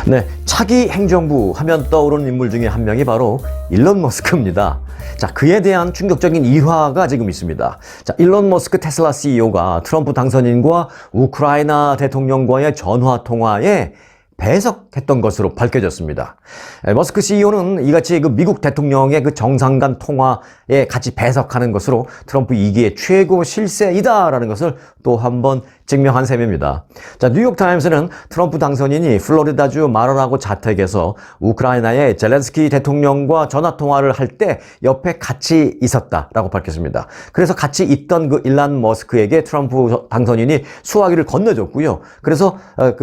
네, 차기 행정부 하면 떠오르는 인물 중에 한 명이 바로 일론 머스크입니다. 자, 그에 대한 충격적인 일화가 지금 있습니다. 자, 일론 머스크 테슬라 CEO가 트럼프 당선인과 우크라이나 대통령과의 전화 통화에 배석했던 것으로 밝혀졌습니다. 머스크 CEO는 이같이 미국 대통령의 정상 간 통화에 같이 배석하는 것으로 트럼프 2기의 최고 실세이다라는 것을 또 한 번 증명한 셈입니다. 자, 뉴욕타임스는 트럼프 당선인이 플로리다주 마라라고 자택에서 우크라이나의 젤렌스키 대통령과 전화통화를 할 때 옆에 같이 있었다라고 밝혔습니다. 그래서 같이 있던 일론 머스크에게 트럼프 당선인이 수화기를 건네줬고요. 그래서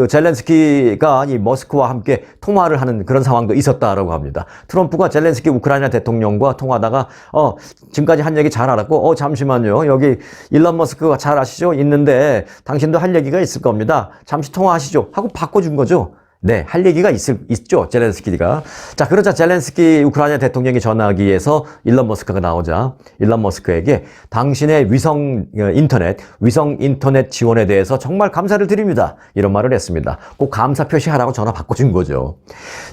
젤렌스키가 이 머스크와 함께 통화를 하는 그런 상황도 있었다라고 합니다. 트럼프가 젤렌스키 우크라이나 대통령과 통화하다가 지금까지 한 얘기 잘 알았고 잠시만요. 여기 일론 머스크가 잘 아시죠? 있는데 당신도 할 얘기가 있을 겁니다. 잠시 통화하시죠. 하고 바꿔준 거죠. 네, 할 얘기가 있죠. 젤렌스키가. 자, 그러자 젤렌스키 우크라이나 대통령이 전화기에서 일론 머스크가 나오자 일론 머스크에게 당신의 위성 인터넷 지원에 대해서 정말 감사를 드립니다. 이런 말을 했습니다. 꼭 감사 표시하라고 전화 바꿔준 거죠.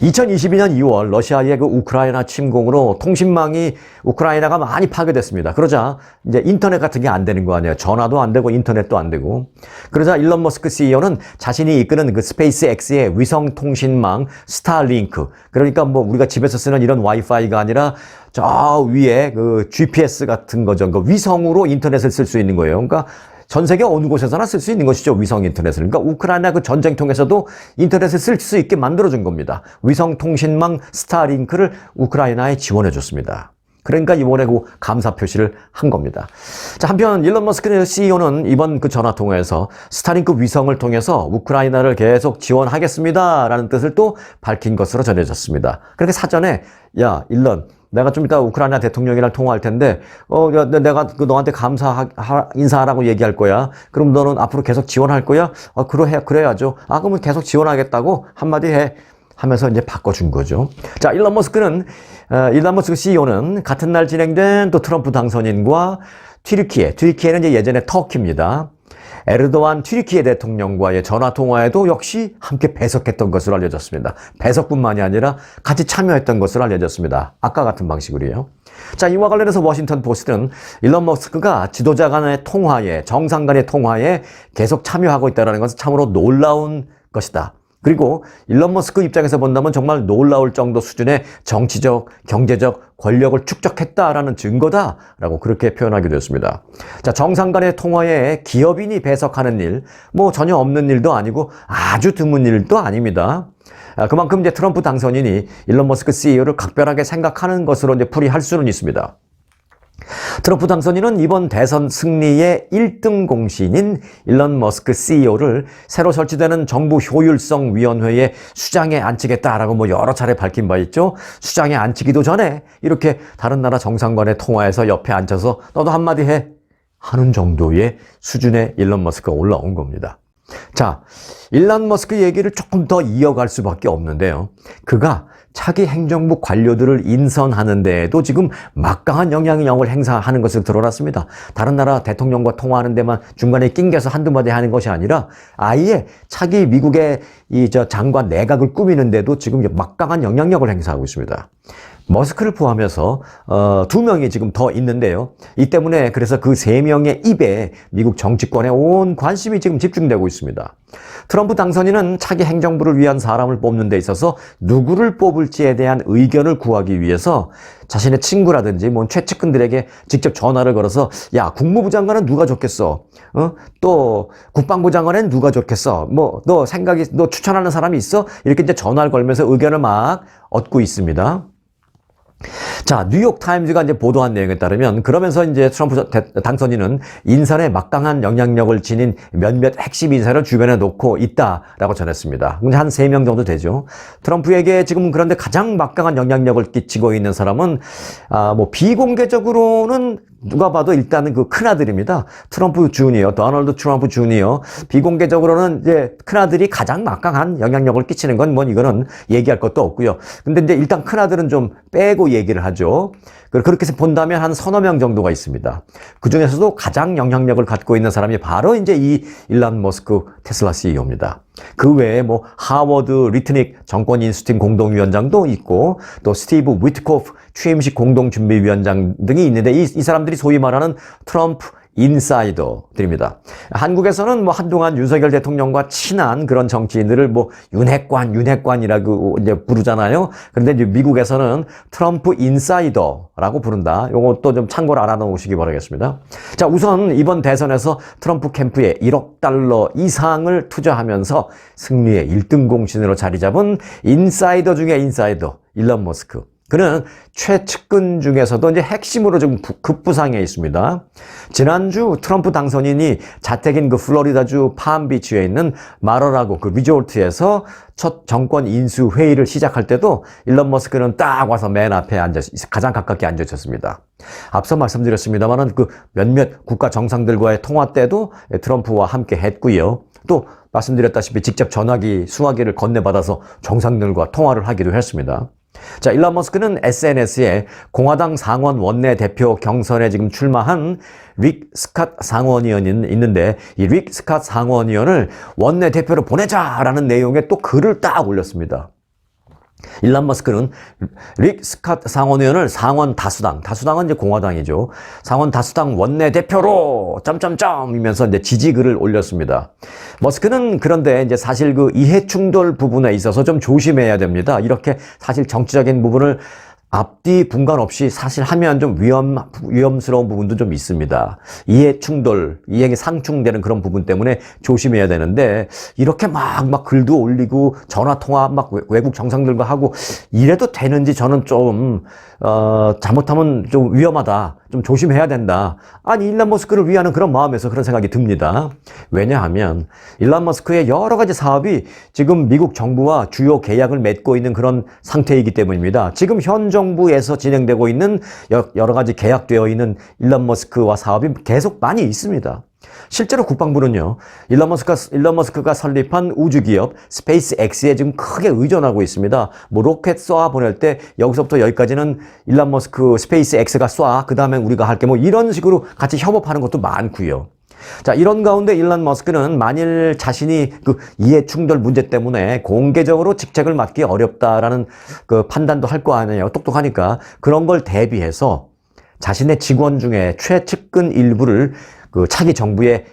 2022년 2월 러시아의 우크라이나 침공으로 통신망이 우크라이나가 많이 파괴됐습니다. 그러자 이제 인터넷 같은 게 안 되는 거 아니에요. 전화도 안 되고 인터넷도 안 되고. 그러자 일론 머스크 CEO는 자신이 이끄는 스페이스X의 위성 통신망 스타링크, 그러니까 우리가 집에서 쓰는 이런 와이파이가 아니라 저 위에 GPS 같은 거죠. 위성으로 인터넷을 쓸 수 있는 거예요. 그러니까 전 세계 어느 곳에서나 쓸 수 있는 것이죠. 위성 인터넷을. 그러니까 우크라이나 전쟁통에서도 인터넷을 쓸 수 있게 만들어준 겁니다. 위성 통신망 스타링크를 우크라이나에 지원해 줬습니다. 그러니까 이번에 감사 표시를 한 겁니다. 자, 한편 일론 머스크 CEO는 이번 전화통화에서 스타링크 위성을 통해서 우크라이나를 계속 지원하겠습니다라는 뜻을 또 밝힌 것으로 전해졌습니다. 그렇게 사전에 야, 일론, 내가 좀 이따 우크라이나 대통령이랑 통화할 텐데, 내가 너한테 인사하라고 얘기할 거야. 그럼 너는 앞으로 계속 지원할 거야? 그래야죠. 그러면 계속 지원하겠다고 한마디 해. 하면서 이제 바꿔준 거죠. 자, 일론 머스크 CEO는 같은 날 진행된 또 트럼프 당선인과 튀르키예는 이제 예전에 터키입니다. 에르도안 튀르키예 대통령과의 전화통화에도 역시 함께 배석했던 것으로 알려졌습니다. 배석뿐만이 아니라 같이 참여했던 것으로 알려졌습니다. 아까 같은 방식으로요. 자, 이와 관련해서 워싱턴 포스트는 일론 머스크가 지도자 간의 통화에, 정상 간의 통화에 계속 참여하고 있다는 것은 참으로 놀라운 것이다. 그리고 일론 머스크 입장에서 본다면 정말 놀라울 정도 수준의 정치적, 경제적 권력을 축적했다라는 증거다라고 그렇게 표현하기도 했습니다. 자, 정상 간의 통화에 기업인이 배석하는 일, 전혀 없는 일도 아니고 아주 드문 일도 아닙니다. 그만큼 이제 트럼프 당선인이 일론 머스크 CEO를 각별하게 생각하는 것으로 이제 풀이할 수는 있습니다. 트럼프 당선인은 이번 대선 승리의 1등 공신인 일론 머스크 CEO를 새로 설치되는 정부 효율성 위원회의 수장에 앉히겠다라고 여러 차례 밝힌 바 있죠. 수장에 앉히기도 전에 이렇게 다른 나라 정상 간의 통화에서 옆에 앉아서 너도 한마디 해 하는 정도의 수준의 일론 머스크가 올라온 겁니다. 자, 일론 머스크 얘기를 조금 더 이어갈 수밖에 없는데요. 그가 차기 행정부 관료들을 인선하는 데에도 지금 막강한 영향력을 행사하는 것을 드러났습니다. 다른 나라 대통령과 통화하는 데만 중간에 낑겨서 한두 마디 하는 것이 아니라 아예 차기 미국의 장관 내각을 꾸미는데도 지금 막강한 영향력을 행사하고 있습니다. 머스크를 포함해서 2명이 지금 더 있는데요. 이 때문에 그래서 그 3명의 입에 미국 정치권의 온 관심이 지금 집중되고 있습니다. 트럼프 당선인은 차기 행정부를 위한 사람을 뽑는 데 있어서 누구를 뽑을지에 대한 의견을 구하기 위해서 자신의 친구라든지 최측근들에게 직접 전화를 걸어서 야, 국무부 장관은 누가 좋겠어? 또 국방부 장관은 누가 좋겠어? 너 추천하는 사람이 있어? 이렇게 이제 전화를 걸면서 의견을 막 얻고 있습니다. 자, 뉴욕타임즈가 이제 보도한 내용에 따르면 그러면서 이제 트럼프 당선인은 인선에 막강한 영향력을 지닌 몇몇 핵심 인사를 주변에 놓고 있다라고 전했습니다. 한 3명 정도 되죠. 트럼프에게 지금 그런데 가장 막강한 영향력을 끼치고 있는 사람은 비공개적으로는 누가 봐도 일단은 큰아들입니다. 트럼프 주니어, 도널드 트럼프 주니어. 비공개적으로는 이제 큰아들이 가장 막강한 영향력을 끼치는 건 이거는 얘기할 것도 없고요. 근데 이제 일단 큰아들은 좀 빼고 얘기를 하죠. 그렇게 해서 본다면 한 서너 명 정도가 있습니다. 그 중에서도 가장 영향력을 갖고 있는 사람이 바로 이제 이 일론 머스크 테슬라 CEO입니다. 그 외에 뭐 하워드 리트닉 정권 인수팀 공동위원장도 있고 또 스티브 위트코프 취임식 공동준비위원장 등이 있는데 이 사람들이 소위 말하는 트럼프 인사이더들입니다. 한국에서는 뭐 한동안 윤석열 대통령과 친한 그런 정치인들을 뭐 윤핵관이라고 이제 부르잖아요. 그런데 이제 미국에서는 트럼프 인사이더라고 부른다. 요것도 좀 참고로 알아놓으시기 바라겠습니다. 자, 우선 이번 대선에서 트럼프 캠프에 1억 달러 이상을 투자하면서 승리의 1등 공신으로 자리 잡은 인사이더 중에 인사이더, 일론 머스크. 그는 최측근 중에서도 이제 핵심으로 좀 급부상해 있습니다. 지난주 트럼프 당선인이 자택인 그 플로리다주 팜비치에 있는 마러라고 그 리조트에서 첫 정권 인수 회의를 시작할 때도 일론 머스크는 딱 와서 맨 앞에 가장 가깝게 앉아 있었습니다. 앞서 말씀드렸습니다만은 그 몇몇 국가 정상들과의 통화 때도 트럼프와 함께 했고요. 또 말씀드렸다시피 직접 전화기, 수화기를 건네받아서 정상들과 통화를 하기도 했습니다. 자, 일론 머스크는 SNS에 공화당 상원 원내대표 경선에 지금 출마한 릭 스캇 상원의원이 있는데 이 릭 스캇 상원의원을 원내대표로 보내자라는 내용의 또 글을 딱 올렸습니다. 일론 머스크는 릭 스캇 상원의원을 상원 다수당은 이제 공화당이죠. 상원 다수당 원내대표로 점점점이면서 이제 지지글을 올렸습니다. 머스크는 그런데 이제 사실 그 이해충돌 부분에 있어서 좀 조심해야 됩니다. 이렇게 사실 정치적인 부분을 앞뒤 분간 없이 사실 하면 좀 위험스러운 부분도 좀 있습니다. 이해가 상충되는 그런 부분 때문에 조심해야 되는데, 이렇게 막 글도 올리고, 전화통화 막 외국 정상들과 하고, 이래도 되는지 저는 좀, 잘못하면 좀 위험하다. 좀 조심해야 된다. 아니, 일론 머스크를 위하는 그런 마음에서 그런 생각이 듭니다. 왜냐하면, 일론 머스크의 여러 가지 사업이 지금 미국 정부와 주요 계약을 맺고 있는 그런 상태이기 때문입니다. 지금 현 정부에서 진행되고 있는 여러 가지 계약되어 있는 일론 머스크와 사업이 계속 많이 있습니다. 실제로 국방부는요, 일론 머스크가 설립한 우주기업 스페이스 X에 지금 크게 의존하고 있습니다. 뭐 로켓 쏴 보낼 때 여기서부터 여기까지는 일론 머스크 스페이스 X가 쏴, 그 다음에 우리가 할게 뭐 이런 식으로 같이 협업하는 것도 많고요. 자, 이런 가운데 일론 머스크는 만일 자신이 그 이해 충돌 문제 때문에 공개적으로 직책을 맡기 어렵다라는 그 판단도 할 거 아니에요. 똑똑하니까. 그런 걸 대비해서 자신의 직원 중에 최측근 일부를 그 차기 정부에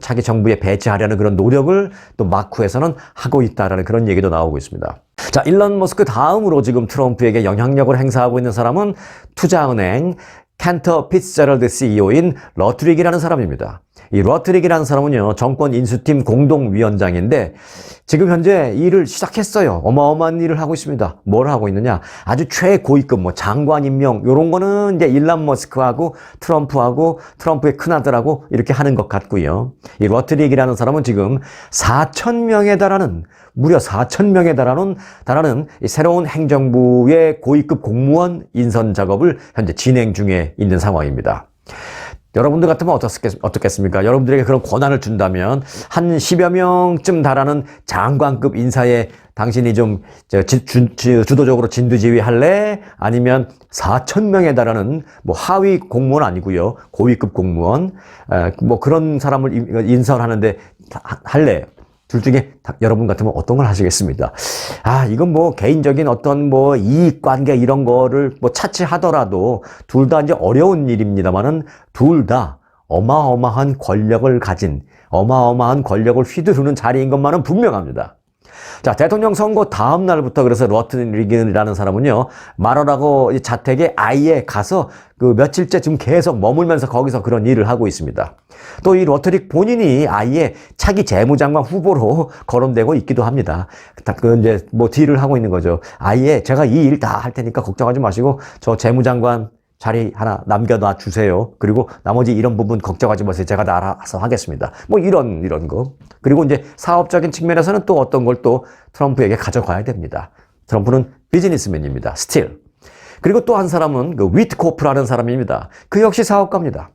차기 정부에 배치하려는 그런 노력을 또 마쿠에서는 하고 있다라는 그런 얘기도 나오고 있습니다. 자, 일론 머스크 다음으로 지금 트럼프에게 영향력을 행사하고 있는 사람은 투자은행 캔터 피츠제럴드 CEO인 러트릭이라는 사람입니다. 이 러트릭이라는 사람은요, 정권 인수팀 공동위원장인데 지금 현재 일을 시작했어요. 어마어마한 일을 하고 있습니다. 뭘 하고 있느냐? 아주 최고위급 뭐 장관 임명 요런 거는 이제 일론 머스크하고 트럼프의 큰아들하고 이렇게 하는 것 같고요. 이 러트릭이라는 사람은 지금 4,000명에 달하는 무려 4,000명에 달하는 이 새로운 행정부의 고위급 공무원 인선 작업을 현재 진행 중에 있는 상황입니다. 여러분들 같으면 어떻겠습니까? 여러분들에게 그런 권한을 준다면 한 10여 명쯤 달하는 장관급 인사에 당신이 좀 주도적으로 진두지휘 할래? 아니면 4,000명에 달하는 뭐 하위 공무원 아니고요. 고위급 공무원 뭐 그런 사람을 인선하는데 할래? 둘 중에 여러분 같으면 어떤 걸 하시겠습니다. 이건 뭐 개인적인 어떤 뭐 이익 관계 이런 거를 뭐 차치하더라도 둘 다 이제 어려운 일입니다만은 둘 다 어마어마한 권력을 가진 어마어마한 권력을 휘두르는 자리인 것만은 분명합니다. 자, 대통령 선거 다음 날부터 그래서 러트릭이라는 사람은요, 마러라고 자택에 아예 가서 그 며칠째 지금 계속 머물면서 거기서 그런 일을 하고 있습니다. 또 이 러트릭 본인이 아예 차기 재무장관 후보로 거론되고 있기도 합니다. 그 이제 뭐 딜을 하고 있는 거죠. 아예 제가 이 일 다 할 테니까 걱정하지 마시고 저 재무장관 자리 하나 남겨놔 주세요. 그리고 나머지 이런 부분 걱정하지 마세요. 제가 다 알아서 하겠습니다. 뭐 이런 거. 그리고 이제 사업적인 측면에서는 또 어떤 걸 또 트럼프에게 가져가야 됩니다. 트럼프는 비즈니스맨입니다. 스틸. 그리고 또 한 사람은 그 위트코프라는 사람입니다. 그 역시 사업가입니다.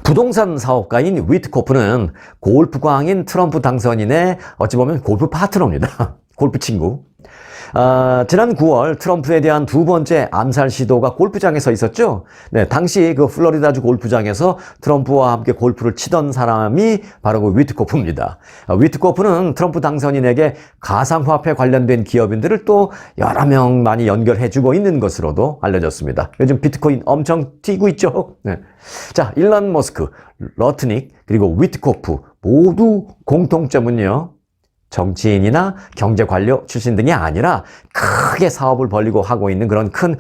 부동산 사업가인 위트코프는 골프광인 트럼프 당선인의 어찌 보면 골프 파트너입니다. 골프 친구. 지난 9월 트럼프에 대한 두 번째 암살 시도가 골프장에서 있었죠. 네, 당시 그 플로리다주 골프장에서 트럼프와 함께 골프를 치던 사람이 바로 그 위트코프입니다. 위트코프는 트럼프 당선인에게 가상화폐 관련된 기업인들을 또 여러 명 많이 연결해주고 있는 것으로도 알려졌습니다. 요즘 비트코인 엄청 튀고 있죠. 네. 자, 일론 머스크, 러트닉, 그리고 위트코프 모두 공통점은요. 정치인이나 경제관료 출신 등이 아니라 크게 사업을 벌리고 하고 있는 그런 큰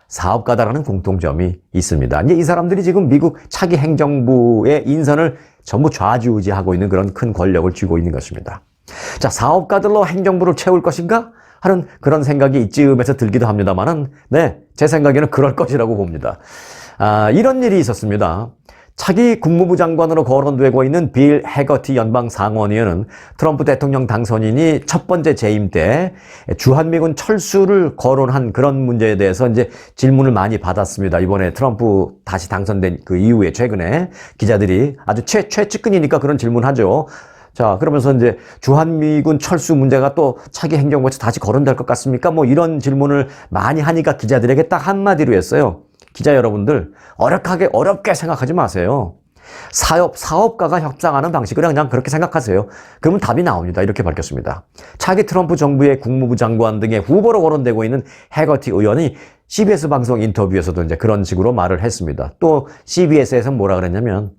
사업가다라는 공통점이 있습니다. 이제 이 사람들이 지금 미국 차기 행정부의 인선을 전부 좌지우지하고 있는 그런 큰 권력을 쥐고 있는 것입니다. 자, 사업가들로 행정부를 채울 것인가? 하는 그런 생각이 이쯤에서 들기도 합니다만은, 네, 제 생각에는 그럴 것이라고 봅니다. 이런 일이 있었습니다. 차기 국무부 장관으로 거론되고 있는 빌 해거티 연방 상원의원은 트럼프 대통령 당선인이 첫 번째 재임 때 주한미군 철수를 거론한 그런 문제에 대해서 이제 질문을 많이 받았습니다. 이번에 트럼프 다시 당선된 그 이후에 최근에 기자들이 아주 최측근이니까 그런 질문하죠. 자, 그러면서 이제 주한미군 철수 문제가 또 차기 행정부에서 다시 거론될 것 같습니까? 뭐 이런 질문을 많이 하니까 기자들에게 딱 한마디로 했어요. 기자 여러분들, 어렵게 생각하지 마세요. 사업가가 협상하는 방식을 그냥 그렇게 생각하세요. 그러면 답이 나옵니다. 이렇게 밝혔습니다. 차기 트럼프 정부의 국무부 장관 등의 후보로 거론되고 있는 해거티 의원이 CBS 방송 인터뷰에서도 이제 그런 식으로 말을 했습니다. 또 CBS에서 뭐라 그랬냐면,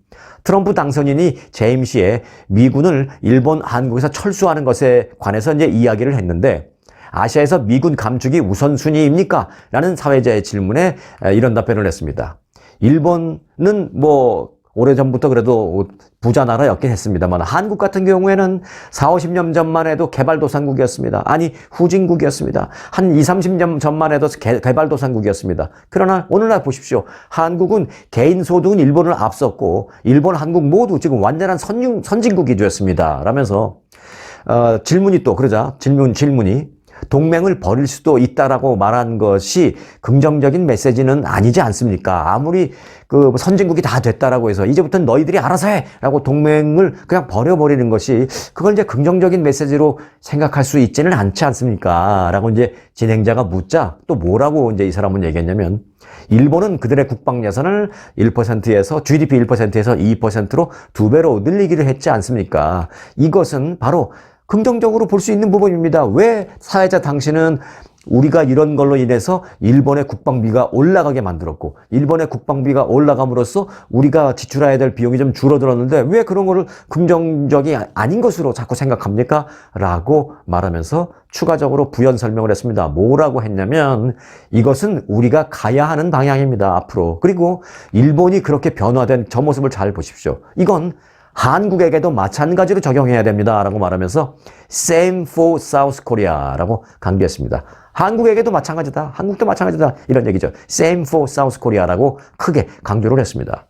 트럼프 당선인이 재임 시에 미군을 일본, 한국에서 철수하는 것에 관해서 이제 이야기를 했는데, 아시아에서 미군 감축이 우선순위입니까? 라는 사회자의 질문에 이런 답변을 했습니다. 일본은 뭐 오래전부터 그래도 부자 나라였긴 했습니다만 한국 같은 경우에는 40, 50년 전만 해도 개발도상국이었습니다. 아니 후진국이었습니다. 한 20, 30년 전만 해도 개발도상국이었습니다. 그러나 오늘날 보십시오. 한국은 개인 소득은 일본을 앞섰고 일본, 한국 모두 지금 완전한 선진국이 되었습니다. 라면서 질문이 또 그러자 질문이 동맹을 벌일 수도 있다라고 말한 것이 긍정적인 메시지는 아니지 않습니까? 아무리 그 선진국이 다 됐다라고 해서 이제부터는 너희들이 알아서 해라고 동맹을 그냥 버려버리는 것이 그걸 이제 긍정적인 메시지로 생각할 수 있지는 않지 않습니까? 라고 이제 진행자가 묻자 또 뭐라고 이제 이 사람은 얘기했냐면 일본은 그들의 국방 예산을 1%에서 GDP 1%에서 2%로 2배로 늘리기를 했지 않습니까? 이것은 바로 긍정적으로 볼 수 있는 부분입니다. 왜 사회자 당신은 우리가 이런 걸로 인해서 일본의 국방비가 올라가게 만들었고 일본의 국방비가 올라감으로써 우리가 지출해야 될 비용이 좀 줄어들었는데 왜 그런 거를 긍정적이 아닌 것으로 자꾸 생각합니까? 라고 말하면서 추가적으로 부연 설명을 했습니다. 뭐라고 했냐면 이것은 우리가 가야 하는 방향입니다. 앞으로. 그리고 일본이 그렇게 변화된 저 모습을 잘 보십시오. 이건 한국에게도 마찬가지로 적용해야 됩니다. 라고 말하면서 Same for South Korea라고 강조했습니다. 한국에게도 마찬가지다. 한국도 마찬가지다. 이런 얘기죠. Same for South Korea라고 크게 강조를 했습니다.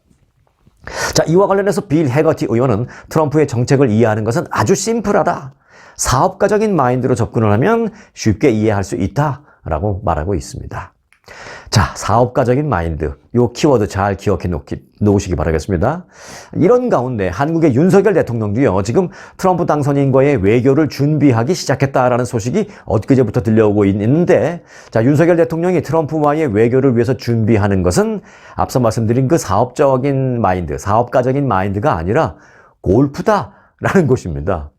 자, 이와 관련해서 빌 해거티 의원은 트럼프의 정책을 이해하는 것은 아주 심플하다. 사업가적인 마인드로 접근을 하면 쉽게 이해할 수 있다라고 말하고 있습니다. 자, 사업가적인 마인드. 요 키워드 잘 기억해 놓으시기 바라겠습니다. 이런 가운데 한국의 윤석열 대통령도요, 지금 트럼프 당선인과의 외교를 준비하기 시작했다라는 소식이 엊그제부터 들려오고 있는데, 자, 윤석열 대통령이 트럼프와의 외교를 위해서 준비하는 것은 앞서 말씀드린 그 사업적인 마인드, 사업가적인 마인드가 아니라 골프다라는 것입니다.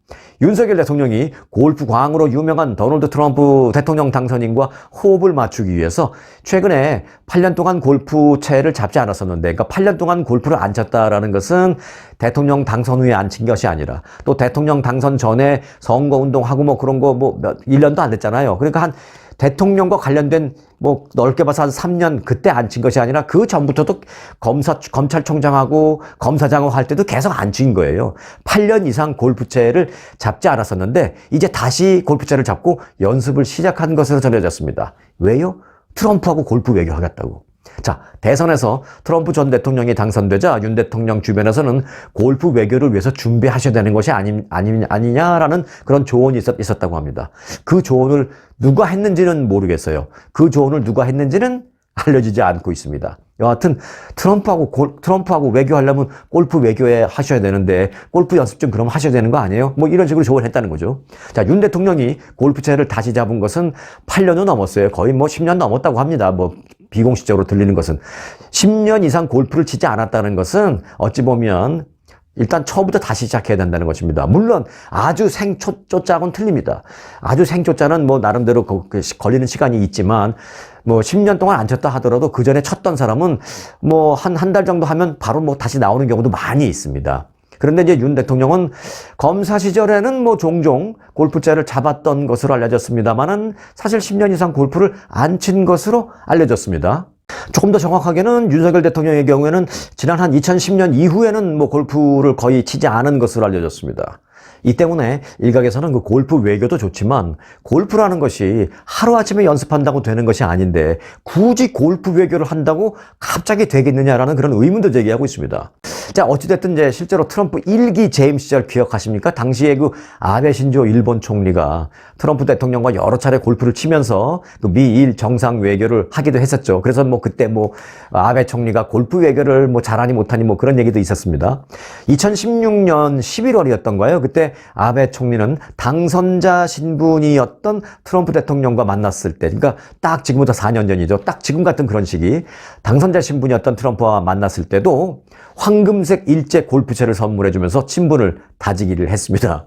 윤석열 대통령이 골프 광으로 유명한 도널드 트럼프 대통령 당선인과 호흡을 맞추기 위해서 최근에 8년 동안 골프채를 잡지 않았었는데, 그러니까 8년 동안 골프를 안 쳤다라는 것은 대통령 당선 후에 안 친 것이 아니라 또 대통령 당선 전에 선거운동하고 뭐 그런 거 뭐 1년도 안 됐잖아요. 그러니까 한 대통령과 관련된 뭐 넓게 봐서 한 3년 그때 안 친 것이 아니라 그 전부터도 검찰총장하고 검사장하고 할 때도 계속 안 친 거예요. 8년 이상 골프채를 잡지 않았었는데 이제 다시 골프채를 잡고 연습을 시작한 것으로 전해졌습니다. 왜요? 트럼프하고 골프 외교하겠다고. 자, 대선에서 트럼프 전 대통령이 당선되자 윤 대통령 주변에서는 골프 외교를 위해서 준비하셔야 되는 것이 아니냐라는 그런 조언이 있었다고 합니다. 그 조언을 누가 했는지는 모르겠어요. 그 조언을 누가 했는지는 알려지지 않고 있습니다. 여하튼 트럼프하고 외교하려면 골프 외교에 하셔야 되는데 골프 연습 좀 그럼 하셔야 되는 거 아니에요? 뭐 이런 식으로 조언을 했다는 거죠. 자, 윤 대통령이 골프채를 다시 잡은 것은 8년은 넘었어요. 거의 뭐 10년 넘었다고 합니다. 뭐 비공식적으로 들리는 것은 10년 이상 골프를 치지 않았다는 것은 어찌 보면 일단 처음부터 다시 시작해야 된다는 것입니다. 물론 아주 생초짜고는 틀립니다. 아주 생초짜는 뭐 나름대로 걸리는 시간이 있지만 뭐 10년 동안 안 쳤다 하더라도 그 전에 쳤던 사람은 뭐 한 달 정도 하면 바로 뭐 다시 나오는 경우도 많이 있습니다. 그런데 이제 윤 대통령은 검사 시절에는 뭐 종종 골프채를 잡았던 것으로 알려졌습니다만은 사실 10년 이상 골프를 안 친 것으로 알려졌습니다. 조금 더 정확하게는 윤석열 대통령의 경우에는 지난 한 2010년 이후에는 뭐 골프를 거의 치지 않은 것으로 알려졌습니다. 이 때문에 일각에서는 그 골프 외교도 좋지만 골프라는 것이 하루아침에 연습한다고 되는 것이 아닌데 굳이 골프 외교를 한다고 갑자기 되겠느냐라는 그런 의문도 제기하고 있습니다. 자, 어찌됐든 이제 실제로 트럼프 1기 재임 시절 기억하십니까? 당시에 그 아베 신조 일본 총리가 트럼프 대통령과 여러 차례 골프를 치면서 그 미일 정상 외교를 하기도 했었죠. 그래서 뭐 그때 뭐 아베 총리가 골프 외교를 뭐 잘하니 못하니 뭐 그런 얘기도 있었습니다. 2016년 11월이었던 거예요. 그때 아베 총리는 당선자 신분이었던 트럼프 대통령과 만났을 때, 그러니까 딱 지금부터 4년 전이죠. 딱 지금 같은 그런 시기 당선자 신분이었던 트럼프와 만났을 때도 황금색 일제 골프채를 선물해주면서 친분을 다지기를 했습니다.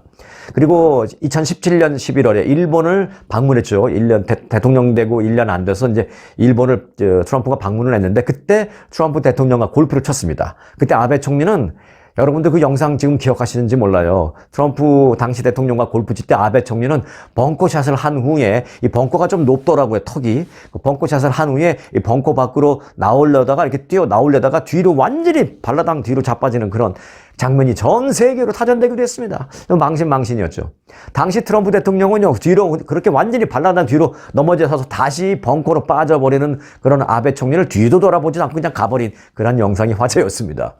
그리고 2017년 11월에 일본을 방문했죠. 1년 대통령 되고 1년 안 돼서 이제 일본을 트럼프가 방문을 했는데 그때 트럼프 대통령과 골프를 쳤습니다. 그때 아베 총리는 여러분들 그 영상 지금 기억하시는지 몰라요. 트럼프 당시 대통령과 골프 칠 때 아베 총리는 벙커샷을 한 후에 이 벙커가 좀 높더라고요, 턱이. 그 벙커샷을 한 후에 이 벙커 밖으로 나오려다가 이렇게 뛰어 나오려다가 뒤로 완전히 발라당 뒤로 자빠지는 그런 장면이 전 세계로 타전되기도 했습니다. 망신이었죠. 당시 트럼프 대통령은요, 뒤로 그렇게 완전히 발라당 뒤로 넘어져서 다시 벙커로 빠져버리는 그런 아베 총리를 뒤도 돌아보지 않고 그냥 가버린 그런 영상이 화제였습니다.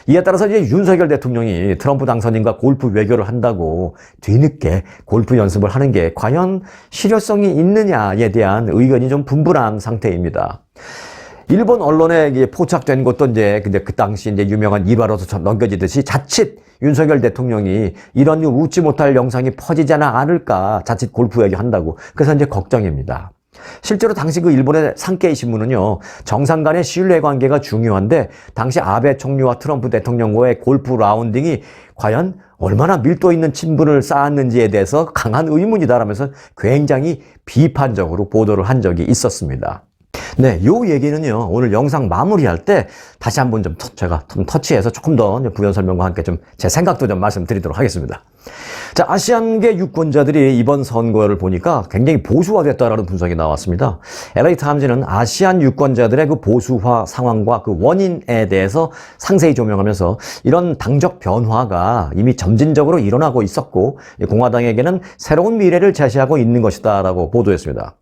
이에 따라서 이제 윤석열 대통령이 트럼프 당선인과 골프 외교를 한다고 뒤늦게 골프 연습을 하는 게 과연 실효성이 있느냐에 대한 의견이 좀 분분한 상태입니다. 일본 언론에 포착된 것도 이제 근데 그 당시 이제 유명한 일화로 넘겨지듯이 자칫 윤석열 대통령이 이런 웃지 못할 영상이 퍼지지 않을까 자칫 골프 얘기한다고 그래서 이제 걱정입니다. 실제로 당시 그 일본의 산케이 신문은요, 정상 간의 신뢰 관계가 중요한데 당시 아베 총리와 트럼프 대통령과의 골프 라운딩이 과연 얼마나 밀도 있는 친분을 쌓았는지에 대해서 강한 의문이다라면서 굉장히 비판적으로 보도를 한 적이 있었습니다. 네, 요 얘기는요, 오늘 영상 마무리할 때 다시 한번 제가 터치해서 조금 더 부연 설명과 함께 제 생각도 말씀드리도록 하겠습니다. 자, 아시안계 유권자들이 이번 선거를 보니까 굉장히 보수화됐다라는 분석이 나왔습니다. LA타임즈는 아시안 유권자들의 그 보수화 상황과 그 원인에 대해서 상세히 조명하면서 이런 당적 변화가 이미 점진적으로 일어나고 있었고 공화당에게는 새로운 미래를 제시하고 있는 것이다라고 보도했습니다.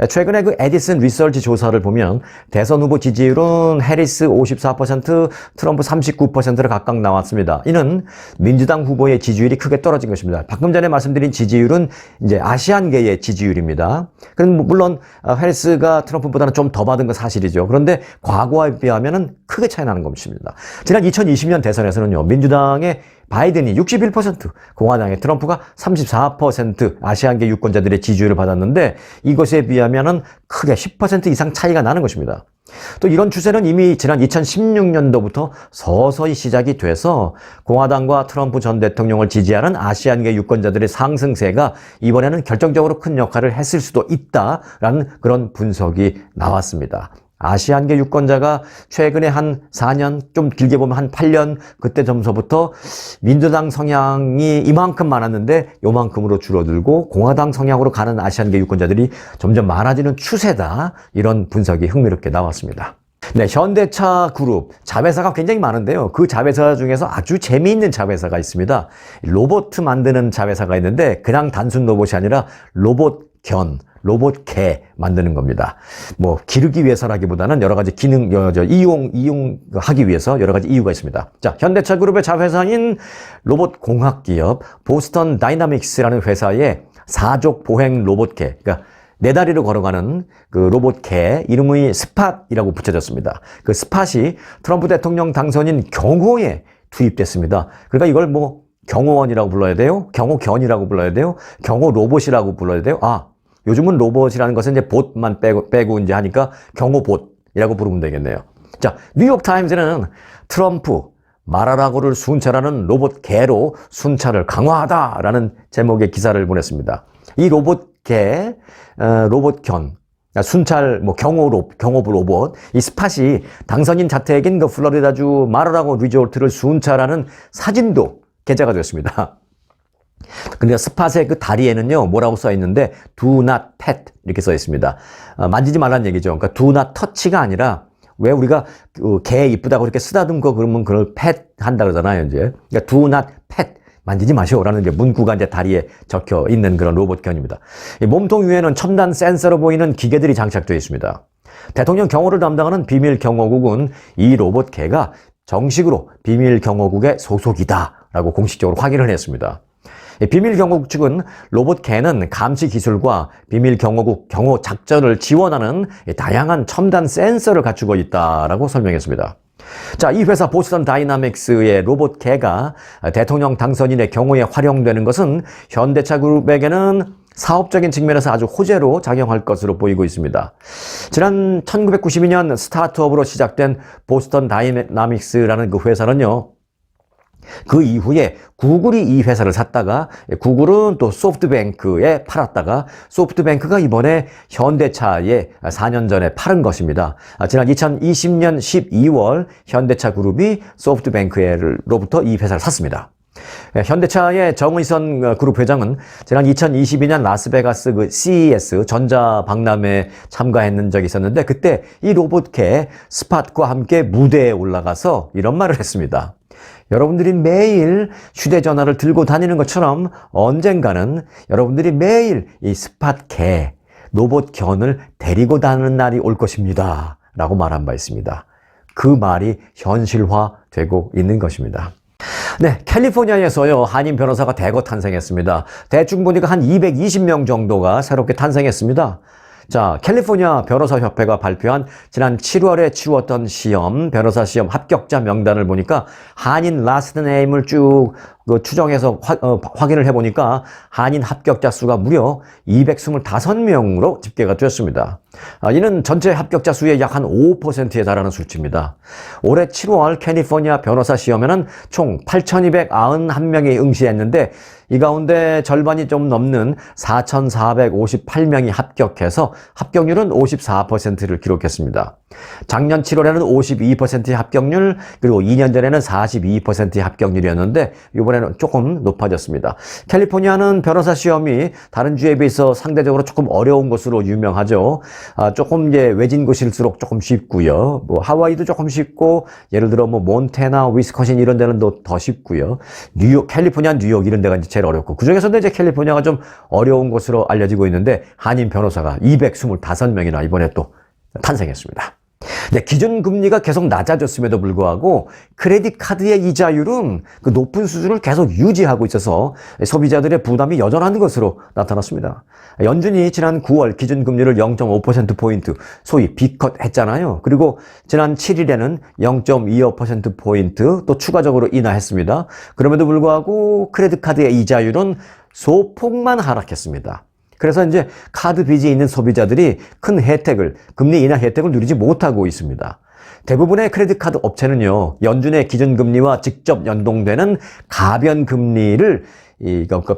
최근에 그 에디슨 리서치 조사를 보면 대선 후보 지지율은 해리스 54%, 트럼프 39%를 각각 나왔습니다. 이는 민주당 후보의 지지율이 크게 떨어진 것입니다. 방금 전에 말씀드린 지지율은 이제 아시안계의 지지율입니다. 그럼 물론 해리스가 트럼프보다는 좀 더 받은 건 사실이죠. 그런데 과거에 비하면은 크게 차이 나는 것입니다. 지난 2020년 대선에서는요, 민주당의 바이든이 61%, 공화당의 트럼프가 34% 아시안계 유권자들의 지지율을 받았는데 이것에 비하면은 크게 10% 이상 차이가 나는 것입니다. 또 이런 추세는 이미 지난 2016년도부터 서서히 시작이 돼서 공화당과 트럼프 전 대통령을 지지하는 아시안계 유권자들의 상승세가 이번에는 결정적으로 큰 역할을 했을 수도 있다라는 그런 분석이 나왔습니다. 아시안계 유권자가 최근에 한 4년, 좀 길게 보면 한 8년 그때 점서부터 민주당 성향이 이만큼 많았는데 요만큼으로 줄어들고 공화당 성향으로 가는 아시안계 유권자들이 점점 많아지는 추세다. 이런 분석이 흥미롭게 나왔습니다. 네, 현대차 그룹 자회사가 굉장히 많은데요. 그 자회사 중에서 아주 재미있는 자회사가 있습니다. 로봇 만드는 자회사가 있는데 그냥 단순 로봇이 아니라 로봇개 만드는 겁니다. 뭐 기르기 위해서라기보다는 여러 가지 기능, 이용하기 위해서 여러 가지 이유가 있습니다. 자, 현대차 그룹의 자회사인 로봇 공학 기업 보스턴 다이나믹스라는 회사의 사족 보행 로봇개, 그러니까 네 다리로 걸어가는 그 로봇 개 이름이 스팟이라고 붙여졌습니다. 그 스팟이 트럼프 대통령 당선인 경호에 투입됐습니다. 그러니까 이걸 뭐 경호원이라고 불러야 돼요? 경호견이라고 불러야 돼요? 경호 로봇이라고 불러야 돼요? 아, 요즘은 로봇이라는 것은 이제 봇만 빼고 이제 하니까 경호봇이라고 부르면 되겠네요. 자, 뉴욕타임즈는 트럼프 말하라고를 순찰하는 로봇 개로 순찰을 강화하다라는 제목의 기사를 보냈습니다. 이 로봇 개, 로봇견, 순찰, 뭐 경호부 로봇, 이 스팟이 당선인 자택인 그 플로리다주 마라라고 리조트를 순찰하는 사진도 게재가 되었습니다. 근데 스팟의 그 다리에는요, 뭐라고 써 있는데, do not pet 이렇게 써 있습니다. 만지지 말라는 얘기죠. 그러니까 do not touch가 아니라, 왜 우리가 개 이쁘다고 이렇게 쓰다듬고 그러면 그걸 pet 한다 그러잖아요, 이제. 그러니까 do not pet. 만지지 마시오라는 이제 문구가 이제 다리에 적혀 있는 그런 로봇견입니다. 이 몸통 위에는 첨단 센서로 보이는 기계들이 장착되어 있습니다. 대통령 경호를 담당하는 비밀 경호국은 이 로봇개가 정식으로 비밀 경호국의 소속이다라고 공식적으로 확인을 했습니다. 비밀 경호국 측은 로봇개는 감시 기술과 비밀 경호국 경호 작전을 지원하는 다양한 첨단 센서를 갖추고 있다라고 설명했습니다. 자, 이 회사 보스턴 다이나믹스의 로봇 개가 대통령 당선인의 경우에 활용되는 것은 현대차 그룹에게는 사업적인 측면에서 아주 호재로 작용할 것으로 보이고 있습니다. 지난 1992년 스타트업으로 시작된 보스턴 다이나믹스라는 그 회사는요, 그 이후에 구글이 이 회사를 샀다가 구글은 또 소프트뱅크에 팔았다가 소프트뱅크가 이번에 현대차에 4년 전에 팔은 것입니다. 지난 2020년 12월 현대차 그룹이 소프트뱅크로부터 이 회사를 샀습니다. 현대차의 정의선 그룹 회장은 지난 2022년 라스베가스 그 CES 전자박람회에 참가했는 적이 있었는데 그때 이 로봇개 스팟과 함께 무대에 올라가서 이런 말을 했습니다. 여러분들이 매일 휴대전화를 들고 다니는 것처럼 언젠가는 여러분들이 매일 이 스팟개, 로봇견을 데리고 다니는 날이 올 것입니다. 라고 말한 바 있습니다. 그 말이 현실화되고 있는 것입니다. 네, 캘리포니아에서요, 한인 변호사가 대거 탄생했습니다. 대충 보니까 한 220명 정도가 새롭게 탄생했습니다. 자, 캘리포니아 변호사협회가 발표한 지난 7월에 치렀던 시험, 변호사 시험 합격자 명단을 보니까 한인 라스트 네임을 쭉 추정해서 확인을 해보니까 한인 합격자 수가 무려 225명으로 집계가 되었습니다. 이는 전체 합격자 수의 약 한 5%에 달하는 수치입니다. 올해 7월 캘리포니아 변호사 시험에는 총 8,291명이 응시했는데 이 가운데 절반이 좀 넘는 4,458명이 합격해서 합격률은 54%를 기록했습니다. 작년 7월에는 52%의 합격률, 그리고 2년 전에는 42%의 합격률이었는데 이번에는 조금 높아졌습니다. 캘리포니아는 변호사 시험이 다른 주에 비해서 상대적으로 조금 어려운 것으로 유명하죠. 조금 이제 외진 곳일수록 조금 쉽고요. 뭐 하와이도 조금 쉽고, 예를 들어 뭐 몬태나, 위스콘신 이런 데는 더 쉽고요. 뉴욕, 캘리포니아, 뉴욕 이런 데가 이제 제일 어렵고, 그중에서도 이제 캘리포니아가 좀 어려운 곳으로 알려지고 있는데 한인 변호사가 225명이나 이번에 또 탄생했습니다. 네, 기준금리가 계속 낮아졌음에도 불구하고 크레딧 카드의 이자율은 그 높은 수준을 계속 유지하고 있어서 소비자들의 부담이 여전한 것으로 나타났습니다. 연준이 지난 9월 기준금리를 0.5%포인트 소위 B컷 했잖아요. 그리고 지난 7일에는 0.25%포인트 또 추가적으로 인하했습니다. 그럼에도 불구하고 크레딧 카드의 이자율은 소폭만 하락했습니다. 그래서 이제 카드 빚이 있는 소비자들이 큰 혜택을, 금리 인하 혜택을 누리지 못하고 있습니다. 대부분의 크레딧 카드 업체는요, 연준의 기준금리와 직접 연동되는 가변금리를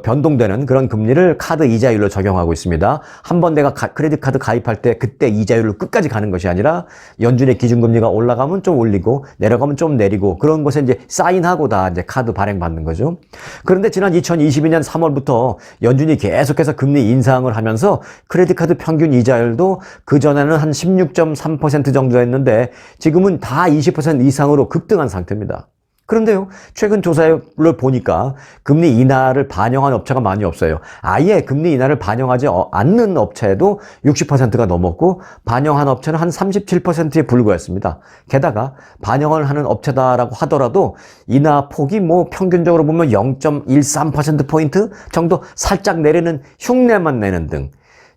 변동되는 그런 금리를 카드 이자율로 적용하고 있습니다. 한번 내가 크레딧 카드 가입할 때 그때 이자율로 끝까지 가는 것이 아니라 연준의 기준금리가 올라가면 좀 올리고 내려가면 좀 내리고 그런 것에 이제 사인하고 다 이제 카드 발행받는 거죠. 그런데 지난 2022년 3월부터 연준이 계속해서 금리 인상을 하면서 크레딧 카드 평균 이자율도 그전에는 한 16.3% 정도였는데 지금은 다 20% 이상으로 급등한 상태입니다. 그런데요, 최근 조사를 보니까 금리 인하를 반영한 업체가 많이 없어요. 아예 금리 인하를 반영하지 않는 업체도 60%가 넘었고 반영한 업체는 한 37%에 불과했습니다. 게다가 반영을 하는 업체다라고 하더라도 인하 폭이 뭐 평균적으로 보면 0.13%포인트 정도 살짝 내리는 흉내만 내는 등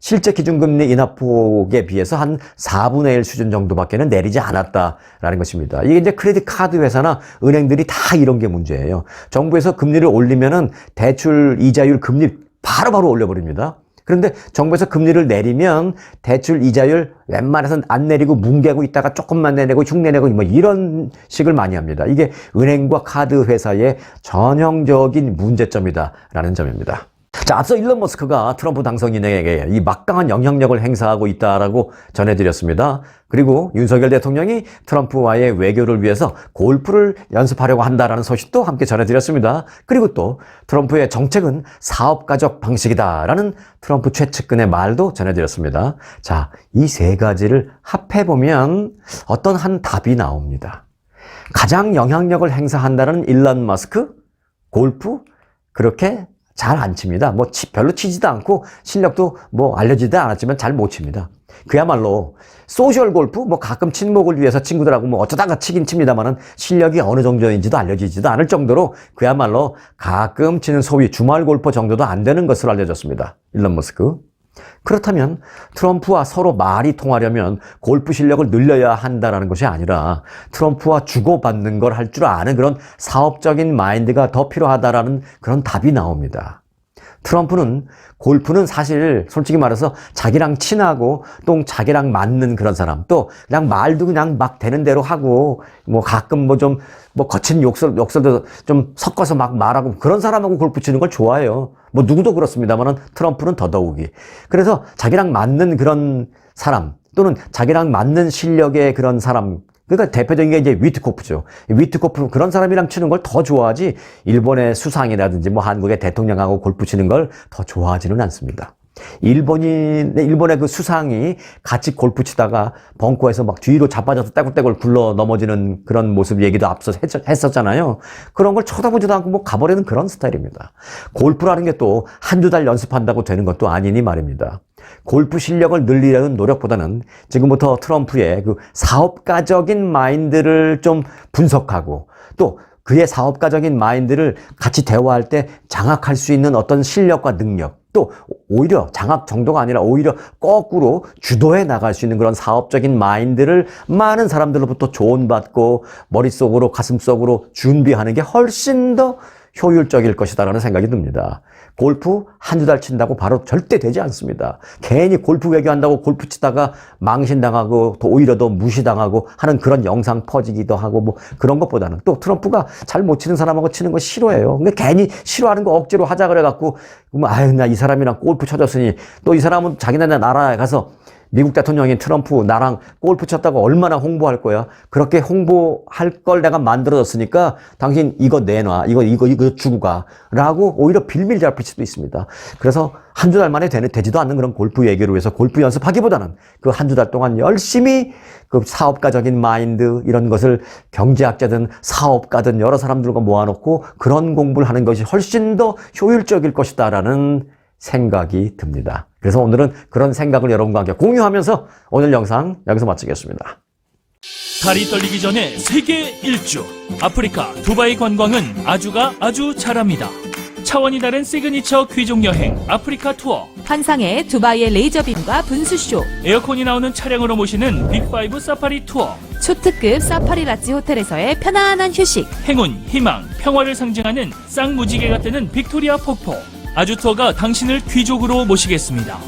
실제 기준금리 인하폭에 비해서 한 4분의 1 수준 정도밖에는 내리지 않았다라는 것입니다. 이게 이제 크레딧 카드 회사나 은행들이 다 이런 게 문제예요. 정부에서 금리를 올리면은 대출 이자율 금리 바로바로 올려버립니다. 그런데 정부에서 금리를 내리면 대출 이자율 웬만해서는 안 내리고 뭉개고 있다가 조금만 내내고 흉내내고 뭐 이런 식을 많이 합니다. 이게 은행과 카드 회사의 전형적인 문제점이다라는 점입니다. 자, 앞서 일론 머스크가 트럼프 당선인에게 이 막강한 영향력을 행사하고 있다라고 전해드렸습니다. 그리고 윤석열 대통령이 트럼프와의 외교를 위해서 골프를 연습하려고 한다라는 소식도 함께 전해드렸습니다. 그리고 또 트럼프의 정책은 사업가적 방식이다라는 트럼프 최측근의 말도 전해드렸습니다. 자, 이 세 가지를 합해보면 어떤 한 답이 나옵니다. 가장 영향력을 행사한다는 일론 머스크, 골프, 그렇게 잘 안 칩니다. 뭐 별로 치지도 않고 실력도 뭐 알려지지도 않았지만 잘 못 칩니다. 그야말로 소셜 골프, 뭐 가끔 친목을 위해서 친구들하고 뭐 어쩌다가 치긴 칩니다만은 실력이 어느 정도인지도 알려지지도 않을 정도로 그야말로 가끔 치는 소위 주말 골퍼 정도도 안 되는 것으로 알려졌습니다. 일론 머스크. 그렇다면 트럼프와 서로 말이 통하려면 골프 실력을 늘려야 한다는 것이 아니라 트럼프와 주고받는 걸 할 줄 아는 그런 사업적인 마인드가 더 필요하다라는 그런 답이 나옵니다. 트럼프는 골프는 사실 솔직히 말해서 자기랑 친하고 또 자기랑 맞는 그런 사람, 또 그냥 말도 그냥 막 되는 대로 하고 뭐 가끔 뭐 좀 뭐 거친 욕설도 좀 섞어서 막 말하고 그런 사람하고 골프 치는 걸 좋아해요. 뭐 누구도 그렇습니다만은 트럼프는 더더욱이. 그래서 자기랑 맞는 그런 사람 또는 자기랑 맞는 실력의 그런 사람, 그러니까 대표적인 게 이제 위트코프죠. 위트코프 그런 사람이랑 치는 걸 더 좋아하지 일본의 수상이라든지 뭐 한국의 대통령하고 골프 치는 걸 더 좋아하지는 않습니다. 일본의 그 수상이 같이 골프 치다가 벙커에서 막 뒤로 자빠져서 떼굴떼굴 굴러 넘어지는 그런 모습 얘기도 앞서 했었잖아요. 그런 걸 쳐다보지도 않고 뭐 가버리는 그런 스타일입니다. 골프라는 게 또 한두 달 연습한다고 되는 것도 아니니 말입니다. 골프 실력을 늘리려는 노력보다는 지금부터 트럼프의 그 사업가적인 마인드를 좀 분석하고 또 그의 사업가적인 마인드를 같이 대화할 때 장악할 수 있는 어떤 실력과 능력, 또 오히려 장악 정도가 아니라 오히려 거꾸로 주도해 나갈 수 있는 그런 사업적인 마인드를 많은 사람들로부터 조언받고 머릿속으로 가슴속으로 준비하는 게 훨씬 더 효율적일 것이다라는 생각이 듭니다. 골프 한두 달 친다고 바로 절대 되지 않습니다. 괜히 골프 외교한다고 골프 치다가 망신당하고 또 오히려 더 무시당하고 하는 그런 영상 퍼지기도 하고 뭐 그런 것보다는 또 트럼프가 잘 못 치는 사람하고 치는 거 싫어해요. 근데 괜히 싫어하는 거 억지로 하자 그래갖고 아유 나 이 사람이랑 골프 쳐줬으니 또 이 사람은 자기네 나라에 가서 미국 대통령인 트럼프 나랑 골프 쳤다고 얼마나 홍보할 거야. 그렇게 홍보할 걸 내가 만들어줬으니까 당신 이거 내놔. 이거 주고 가. 라고 오히려 빌밀 잡힐 수도 있습니다. 그래서 한두 달 만에 되지도 않는 그런 골프 얘기를 위해서 골프 연습하기보다는 그 한두 달 동안 열심히 그 사업가적인 마인드 이런 것을 경제학자든 사업가든 여러 사람들과 모아놓고 그런 공부를 하는 것이 훨씬 더 효율적일 것이다라는 생각이 듭니다. 그래서 오늘은 그런 생각을 여러분과 함께 공유하면서 오늘 영상 여기서 마치겠습니다. 달이 떨리기 전에 세계 일주. 아프리카 두바이 관광은 아주 잘합니다. 차원이 다른 시그니처 귀족 여행 아프리카 투어. 환상의 두바이의 레이저빔과 분수쇼. 에어컨이 나오는 차량으로 모시는 빅5 사파리 투어. 초특급 사파리 라지 호텔에서의 편안한 휴식. 행운, 희망, 평화를 상징하는 쌍무지개가 뜨는 빅토리아 폭포. 아주 투어가 당신을 귀족으로 모시겠습니다.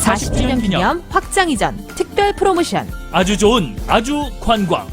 40주년 기념 확장 이전 특별 프로모션. 아주 좋은 아주 관광.